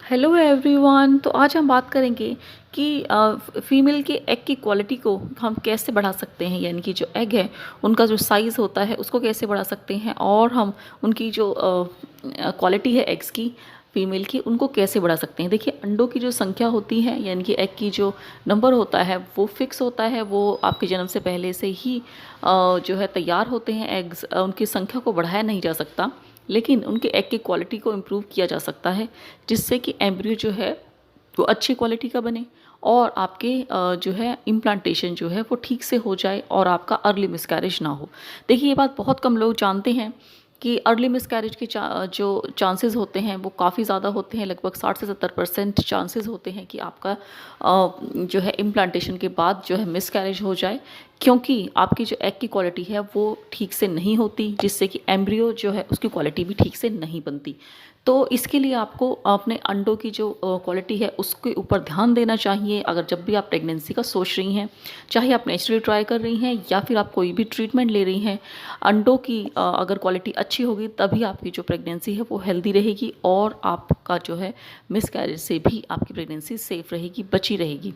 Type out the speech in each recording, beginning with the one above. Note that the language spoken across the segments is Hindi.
Hello everyone. तो आज हम बात करेंगे कि फीमेल के एग की क्वालिटी को हम कैसे बढ़ा सकते हैं, यानी कि जो एग है उनका जो साइज़ होता है उसको कैसे बढ़ा सकते हैं, और हम उनकी जो क्वालिटी है एग्स की फीमेल की उनको कैसे बढ़ा सकते हैं। देखिए, अंडों की जो संख्या होती है यानी कि एग की जो नंबर होता है वो फिक्स होता है, वो आपके जन्म से पहले से ही जो है तैयार होते हैं एग्स। उनकी संख्या को बढ़ाया नहीं जा सकता, लेकिन उनके एग की क्वालिटी को इम्प्रूव किया जा सकता है, जिससे कि एम्ब्रियो जो है वो अच्छी क्वालिटी का बने और आपके जो है इम्प्लांटेशन जो है वो ठीक से हो जाए और आपका अर्ली मिसकैरेज ना हो। देखिए, ये बात बहुत कम लोग जानते हैं कि अर्ली मिसकैरेज के जो चांसेस होते हैं वो काफ़ी ज़्यादा होते हैं। लगभग 60 से 70% चांसेस होते हैं कि आपका जो है इम्प्लांटेशन के बाद जो है मिसकैरेज हो जाए, क्योंकि आपकी जो एग की क्वालिटी है वो ठीक से नहीं होती, जिससे कि एम्ब्रियो जो है उसकी क्वालिटी भी ठीक से नहीं बनती। तो इसके लिए आपको अपने अंडों की जो क्वालिटी है उसके ऊपर ध्यान देना चाहिए। अगर जब भी आप प्रेगनेंसी का सोच रही हैं, चाहे आप नेचुरली ट्राई कर रही हैं या फिर आप कोई भी ट्रीटमेंट ले रही हैं, अंडों की अगर क्वालिटी अच्छी होगी तभी आपकी जो प्रेगनेंसी है वो हेल्दी रहेगी और आपका जो है मिसकैरेज से भी आपकी प्रेगनेंसी सेफ रहेगी, बची रहेगी।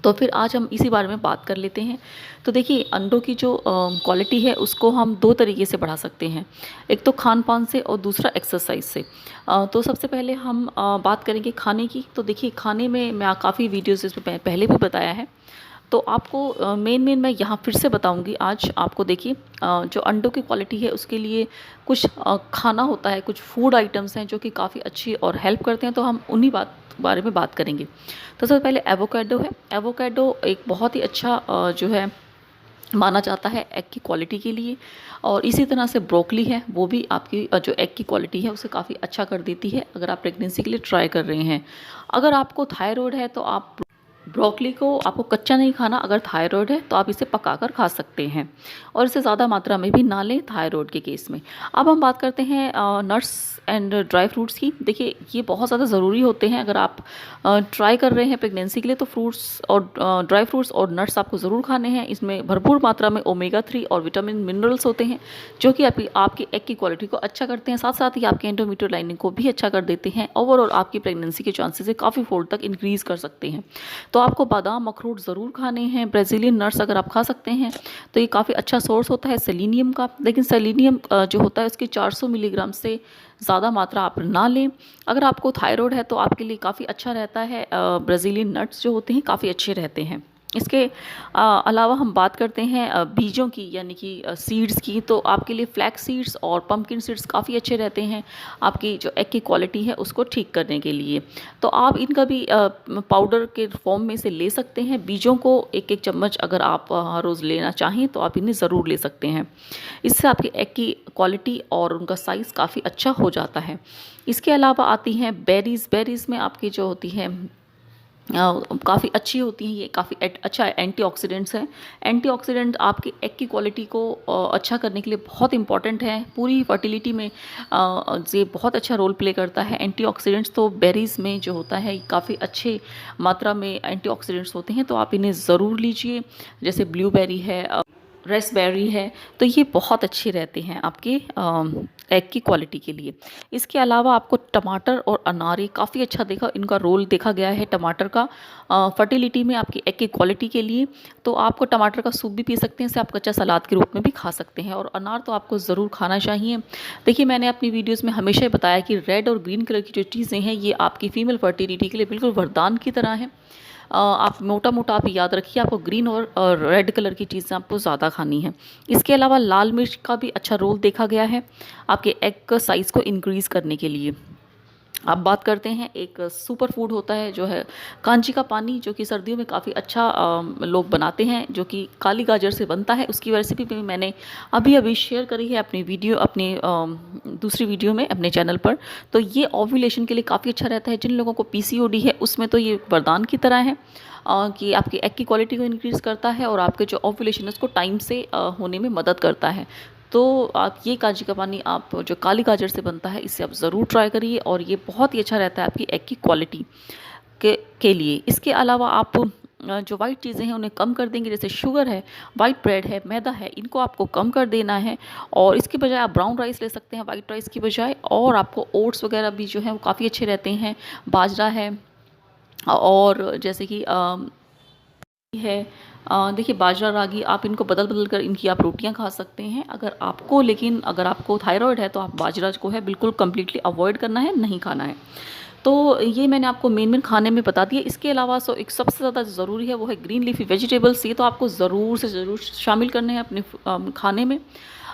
तो फिर आज हम इसी बारे में बात कर लेते हैं। तो देखिए, अंडों की जो क्वालिटी है उसको हम दो तरीके से बढ़ा सकते हैं। एक तो खान पान से और दूसरा एक्सरसाइज से। तो सबसे पहले हम बात करेंगे खाने की। तो देखिए, खाने में मैं काफ़ी वीडियोज़ इसमें पहले भी बताया है, तो आपको मेन मैं यहाँ फिर से बताऊँगी आज आपको। देखिए, जो अंडों की क्वालिटी है उसके लिए कुछ खाना होता है, कुछ फूड आइटम्स हैं जो कि काफ़ी अच्छी और हेल्प करते हैं, तो हम उन्हीं बारे में बात करेंगे। तो सबसे पहले एवोकाडो है। एवोकाडो एक बहुत ही अच्छा जो है माना जाता है एग की क्वालिटी के लिए, और इसी तरह से ब्रोकली है, वो भी आपकी जो एग की क्वालिटी है उसे काफ़ी अच्छा कर देती है अगर आप प्रेगनेंसी के लिए ट्राई कर रहे हैं। अगर आपको थायराइड है तो आप ब्रोकली को आपको कच्चा नहीं खाना। अगर थायराइड है तो आप इसे पकाकर खा सकते हैं, और इसे ज़्यादा मात्रा में भी ना लें थायराइड के केस में। अब हम बात करते हैं नट्स एंड ड्राई फ्रूट्स की। देखिए, ये बहुत ज़्यादा ज़रूरी होते हैं अगर आप ट्राई कर रहे हैं प्रेगनेंसी के लिए, तो फ्रूट्स और ड्राई फ्रूट्स और नट्स आपको ज़रूर खाने हैं। इसमें भरपूर मात्रा में ओमेगा 3 और विटामिन मिनरल्स होते हैं, जो कि आपकी एग की क्वालिटी को अच्छा करते हैं, साथ साथ ही आपके एंडोमेट्रियल लाइनिंग को भी अच्छा कर देते हैं। ओवरऑल आपकी प्रेगनेंसी के चांसेस काफ़ी फोल्ड तक इंक्रीज़ कर सकते हैं। तो आपको बादाम अखरोट ज़रूर खाने हैं। ब्राज़ीलियन नट्स अगर आप खा सकते हैं तो ये काफ़ी अच्छा सोर्स होता है सेलेनियम का, लेकिन सेलेनियम जो होता है उसके 400 मिलीग्राम से ज़्यादा मात्रा आप ना लें। अगर आपको थायराइड है तो आपके लिए काफ़ी अच्छा रहता है, ब्राज़ीलियन नट्स जो होते हैं काफ़ी अच्छे रहते हैं। इसके अलावा हम बात करते हैं बीजों की, यानी कि सीड्स की। तो आपके लिए फ्लैक्स सीड्स और पम्पकिन सीड्स काफ़ी अच्छे रहते हैं आपकी जो एग की क्वालिटी है उसको ठीक करने के लिए। तो आप इनका भी पाउडर के फॉर्म में से ले सकते हैं। बीजों को एक एक चम्मच अगर आप हर रोज़ लेना चाहें तो आप इन्हें ज़रूर ले सकते हैं। इससे आपके एग की क्वालिटी और उनका साइज़ काफ़ी अच्छा हो जाता है। इसके अलावा आती हैं बेरीज़। बेरीज़ में आपकी जो होती है काफ़ी अच्छी होती हैं, ये काफ़ी अच्छा एंटीऑक्सीडेंट्स हैं। एंटीऑक्सीडेंट आपकी एग की क्वालिटी को अच्छा करने के लिए बहुत इंपॉर्टेंट है। पूरी फर्टिलिटी में ये बहुत अच्छा रोल प्ले करता है एंटीऑक्सीडेंट्स। तो बेरीज़ में जो होता है काफ़ी अच्छे मात्रा में एंटीऑक्सीडेंट्स होते हैं, तो आप इन्हें ज़रूर लीजिए। जैसे ब्लूबेरी है, रेस्पबेरी है, तो ये बहुत अच्छे रहते हैं आपके एग की क्वालिटी के लिए। इसके अलावा आपको टमाटर और अनार, ये काफ़ी अच्छा इनका रोल देखा गया है टमाटर का फर्टिलिटी में आपकी एग की क्वालिटी के लिए। तो आपको टमाटर का सूप भी पी सकते हैं, इसे आप कच्चा सलाद के रूप में भी खा सकते हैं, और अनार तो आपको ज़रूर खाना चाहिए। देखिए, मैंने अपनी वीडियोज़ में हमेशा ही बताया कि रेड और ग्रीन कलर की जो चीज़ें हैं ये आपकी फीमेल फर्टिलिटी के लिए बिल्कुल वरदान की तरह है। आप मोटा मोटा आप याद रखिए, आपको ग्रीन और रेड कलर की चीज़ें आपको ज़्यादा खानी है। इसके अलावा लाल मिर्च का भी अच्छा रोल देखा गया है आपके एग का साइज़ को इंक्रीज़ करने के लिए। अब बात करते हैं, एक सुपर फूड होता है जो है कांजी का पानी, जो कि सर्दियों में काफ़ी अच्छा लोग बनाते हैं, जो कि काली गाजर से बनता है। उसकी रेसिपी भी मैंने अभी अभी शेयर करी है अपनी दूसरी वीडियो में अपने चैनल पर। तो ये ओव्यूलेशन के लिए काफ़ी अच्छा रहता है। जिन लोगों को पीसीओडी है उसमें तो ये वरदान की तरह है कि आपकी एग की क्वालिटी को इंक्रीज़ करता है और आपके जो ओव्यूलेशन है उसको टाइम से होने में मदद करता है। तो आप ये कांजी का पानी, आप जो काली गाजर से बनता है, इसे आप ज़रूर ट्राई करिए, और ये बहुत ही अच्छा रहता है आपकी एग की क्वालिटी के लिए। इसके अलावा आप जो वाइट चीज़ें हैं उन्हें कम कर देंगे, जैसे शुगर है, वाइट ब्रेड है, मैदा है, इनको आपको कम कर देना है। और इसके बजाय आप ब्राउन राइस ले सकते हैं वाइट राइस की बजाय। और आपको ओट्स वगैरह भी जो है वो काफ़ी अच्छे रहते हैं, बाजरा है, और जैसे कि है देखिए बाजरा, रागी, आप इनको बदल बदल कर इनकी आप रोटियां खा सकते हैं। अगर आपको थायराइड है तो आप बाजरा को है बिल्कुल कम्प्लीटली अवॉइड करना है, नहीं खाना है। तो ये मैंने आपको मेन मेन खाने में बता दिया। इसके अलावा एक सबसे ज़्यादा ज़रूरी है वो है ग्रीन लीफी वेजिटेबल्स। ये तो आपको ज़रूर से ज़रूर शामिल करने हैं अपने खाने में।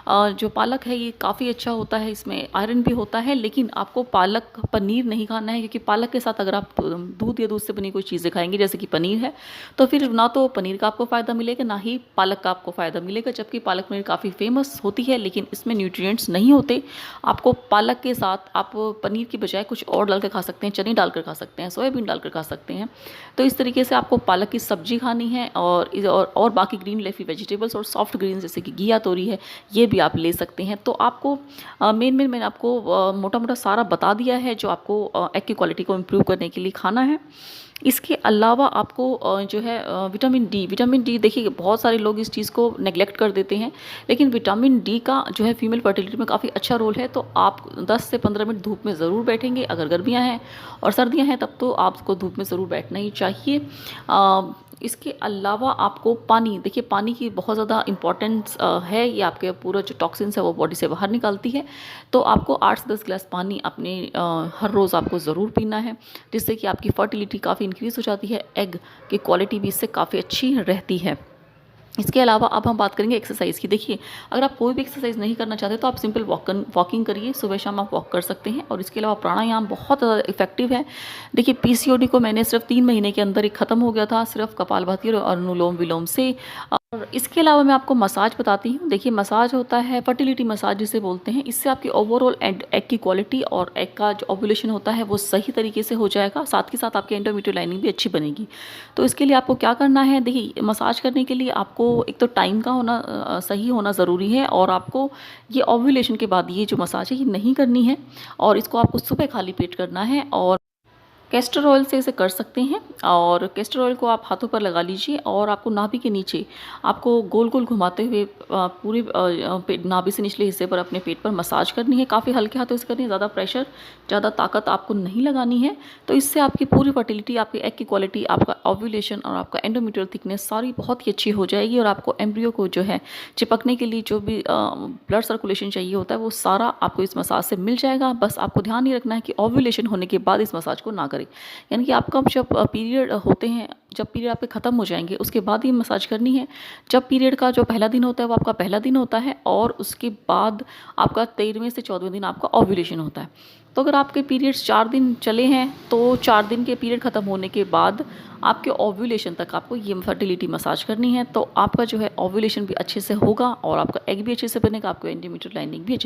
जो पालक है ये काफ़ी अच्छा होता है, इसमें आयरन भी होता है। लेकिन आपको पालक पनीर नहीं खाना है, क्योंकि पालक के साथ अगर आप दूध या दूध से बनी कोई चीज़ें खाएंगे जैसे कि पनीर है, तो फिर ना तो पनीर का आपको फ़ायदा मिलेगा, ना ही पालक का आपको फ़ायदा मिलेगा। जबकि पालक पनीर काफ़ी फेमस होती है, लेकिन इसमें न्यूट्रिएंट्स नहीं होते। आपको पालक के साथ आप पनीर की बजाय कुछ और डाल कर खा सकते हैं, चने डालकर खा सकते हैं, सोयाबीन डालकर खा सकते हैं। तो इस तरीके से आपको पालक की सब्जी खानी है। और बाकी ग्रीन लीफी वेजिटेबल्स और सॉफ्ट ग्रीन जैसे कि घिया तोरी है, ये भी आप ले सकते हैं। तो आपको मैंने आपको मोटा मोटा सारा बता दिया है जो आपको एग की क्वालिटी को इम्प्रूव करने के लिए खाना है। इसके अलावा आपको जो है विटामिन डी देखिए बहुत सारे लोग इस चीज़ को नेग्लेक्ट कर देते हैं, लेकिन विटामिन डी का जो है फीमेल फर्टिलिटी में काफ़ी अच्छा रोल है। तो आप 10 से 15 मिनट धूप में ज़रूर बैठेंगे। अगर गर्मियाँ हैं और सर्दियाँ हैं तब तो आपको धूप में ज़रूर बैठना ही चाहिए। इसके अलावा आपको पानी, देखिए पानी की बहुत ज़्यादा इम्पॉर्टेंस है। ये आपके पूरा जो टॉक्सिन्स है वो बॉडी से बाहर निकालती है। तो आपको 8 से 10 गिलास पानी अपने हर रोज़ आपको ज़रूर पीना है, जिससे कि आपकी फर्टिलिटी काफ़ी इंक्रीज़ हो जाती है। एग की क्वालिटी भी इससे काफ़ी अच्छी रहती है। इसके अलावा अब हम बात करेंगे एक्सरसाइज़ की। देखिए अगर आप कोई भी एक्सरसाइज़ नहीं करना चाहते तो आप सिंपल वॉकिंग करिए, सुबह शाम आप वॉक कर सकते हैं। और इसके अलावा प्राणायाम बहुत ज़्यादा इफेक्टिव है। देखिए पीसीओडी को मैंने सिर्फ 3 महीने के अंदर ही ख़त्म हो गया था, सिर्फ कपालभाति और अनुलोम विलोम से। और इसके अलावा मैं आपको मसाज बताती हूँ। देखिए मसाज होता है फर्टिलिटी मसाज जिसे बोलते हैं। इससे आपकी ओवरऑल एग की क्वालिटी और एग का जो ओव्यूलेशन होता है वो सही तरीके से हो जाएगा। साथ ही साथ आपकी एंडोमेट्रियल लाइनिंग भी अच्छी बनेगी। तो इसके लिए आपको क्या करना है, देखिए मसाज करने के लिए आपको एक तो टाइम का होना सही होना ज़रूरी है। और आपको ये ओव्यूलेशन के बाद ये जो मसाज है ये नहीं करनी है, और इसको आपको सुबह खाली पेट करना है। और कैस्टर ऑयल से इसे कर सकते हैं। और कैस्टर ऑयल को आप हाथों पर लगा लीजिए और आपको नाभि के नीचे आपको गोल गोल घुमाते हुए पूरे नाभि से निचले हिस्से पर अपने पेट पर मसाज करनी है। काफ़ी हल्के हाथों से करनी है, ज़्यादा प्रेशर, ज़्यादा ताकत आपको नहीं लगानी है। तो इससे आपकी पूरी फर्टिलिटी, आपकी एग की क्वालिटी, आपका ओव्यूलेशन और आपका एंडोमेट्रियल थिकनेस सारी बहुत ही अच्छी हो जाएगी। और आपको एम्ब्रियो को जो है चिपकने के लिए जो भी ब्लड सर्कुलेशन चाहिए होता है वो सारा आपको इस मसाज से मिल जाएगा। बस आपको ध्यान ये रखना है कि ओव्यूलेशन होने के बाद इस मसाज को ना करें। यानी कि आपका जब पीरियड होते हैं, जब पीरियड आपके ख़त्म हो जाएंगे उसके बाद ही मसाज करनी है। जब पीरियड का जो पहला दिन होता है वो आपका पहला दिन होता है, और उसके बाद आपका 13वें से 14वें दिन आपका ओव्यूलेशन होता है। तो अगर आपके पीरियड्स 4 दिन चले हैं तो 4 दिन के पीरियड ख़त्म होने के बाद आपके ओव्यूलेशन तक आपको ये फर्टिलिटी मसाज करनी है। तो आपका जो है ओव्यूलेशन भी अच्छे से होगा और आपका एग भी अच्छे से बनेगा, आपको एंडोमेट्रियल लाइनिंग भी अच्छे से